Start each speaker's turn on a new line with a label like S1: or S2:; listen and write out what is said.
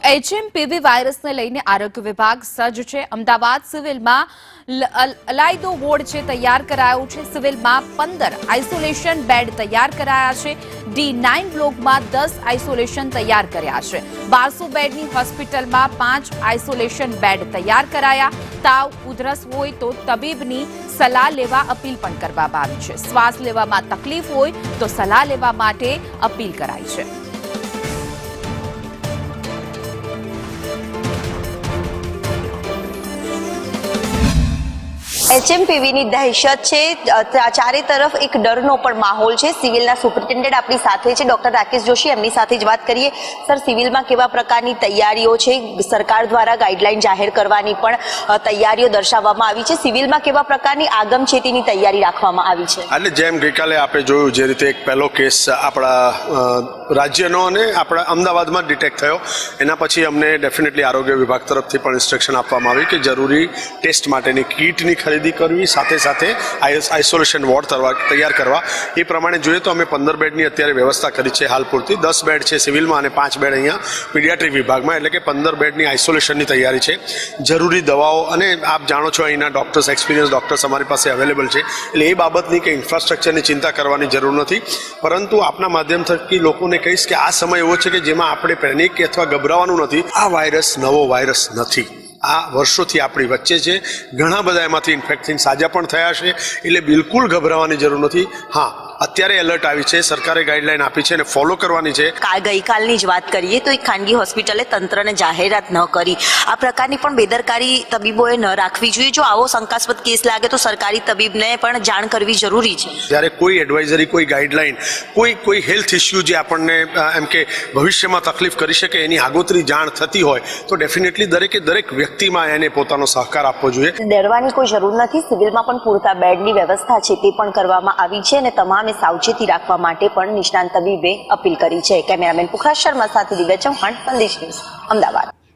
S1: HMPV વાયરસને લઈને આરોગ્ય વિભાગ સજ્જ છે। અમદાવાદ સિવિલમાં અલાયદો વોર્ડ છે તૈયાર કરાયો છે। સિવિલમાં 15 આઇસોલેશન બેડ તૈયાર કરાયા છે। D9 બ્લોકમાં 10 આઇસોલેશન તૈયાર કર્યા છે। 1200 બેડની હોસ્પિટલમાં 5 આઇસોલેશન બેડ તૈયાર કરાયા। તાવ ઉધરસ હોય તો તબીબની સલાહ લેવા અપીલ પણ કરવામાં આવી છે। શ્વાસ લેવામાં તકલીફ હોય તો સલાહ લેવા માટે અપીલ કરાઈ છે।
S2: HMPV ની દહેશત છે, ચારે તરફ એક ડરનો પણ માહોલ છે। સિવિલના સુપ્રિન્ટેન્ડન્ટ આપણી સાથે છે, ડોક્ટર રાકેશ જોશી, એમની સાથે જ વાત કરીએ। સર, સિવિલમાં કેવા પ્રકારની તૈયારીઓ છે? સરકાર દ્વારા ગાઈડલાઈન જાહેર કરવાની પણ તૈયારીઓ દર્શાવવામાં આવી છે। સિવિલમાં કેવા પ્રકારની આગમચેતીની તૈયારી રાખવામાં આવી છે?
S3: એટલે જેમ ગઈકાલે આપણે જોયું, જે રીતે એક પહેલો કેસ આપણા રાજ્યનો અને આપણા અમદાવાદમાં જ ડિટેક્ટ થયો, એના પછી અમને ડેફિનેટલી આરોગ્ય વિભાગ તરફથી પણ ઇન્સ્ટ્રક્શન આપવામાં આવી કે જરૂરી ટેસ્ટ માટેની કીટની ખરીદી કરવી, સાથે સાથે આઇસોલેશન વોર્ડ તૈયાર કરવા। એ પ્રમાણે જોઈએ તો અમે 15 બેડની અત્યારે વ્યવસ્થા કરી છે હાલ પૂરતી। 10 બેડ છે સિવિલમાં અને 5 બેડ અહીંયા પીડિયાટ્રિક વિભાગમાં, એટલે કે 15 બેડની આઇસોલેશનની તૈયારી છે। જરૂરી દવાઓ અને આપ જાણો છો અહીંના ડોક્ટર્સ, એક્સપિરિયન્સ ડોક્ટર્સ અમારી પાસે અવેલેબલ છે, એટલે એ બાબતની કે ઇન્ફ્રાસ્ટ્રક્ચરની ચિંતા કરવાની જરૂર નથી। પરંતુ આપના માધ્યમ થકી લોકોને કહીશ કે આ સમય એવો છે કે જેમાં આપણે પેનિક અથવા ગભરાવાનું નથી। આ વાયરસ નવો વાયરસ નથી, આ વર્ષોથી આપણી વચ્ચે છે। ઘણા બધા એમાંથી ઇન્ફેક્ટ થઈને સાજા પણ થયા છે, એટલે બિલકુલ ગભરાવાની જરૂર નથી। હા, અત્યારે એલર્ટ આવી છે, સરકારે ગાઈડલાઈન આપી છે અને ફોલો કરવાની છે।
S2: ગઈકાલની જ વાત કરીએ તો એક ખાનગી હોસ્પિટલે તંત્રને જાહેરાત ન કરી, આ પ્રકારની પણ બેદરકારી તબીબોએ ન રાખવી જોઈએ। જો આવો શંકાસ્પદ કેસ લાગે તો સરકારી તબીબને પણ જાણ કરવી જરૂરી છે।
S3: જ્યારે કોઈ એડવાઇઝરી, કોઈ ગાઈડલાઈન, કોઈ હેલ્થ ઇસ્યુ જે આપણને એમ કે ભવિષ્યમાં તકલીફ કરી શકે, એની આગોતરી જાણ થતી હોય તો ડેફિનેટલી દરેક વ્યક્તિમાં એને પોતાનો સહકાર આપવો જોઈએ।
S2: ડરવાની કોઈ જરૂર નથી। સિવિલમાં પણ પૂરતા બેડની વ્યવસ્થા છે તે પણ કરવામાં આવી છે અને તમામ સાવચેતી રાખવા માટે પણ નિષ્ણાંત તબીબે અપીલ કરી છે। કેમેરામેન પુખરાજ શર્મા સાથે દિવ્યા ચૌહાણ, સંદેશ ન્યૂઝ, અમદાવાદ।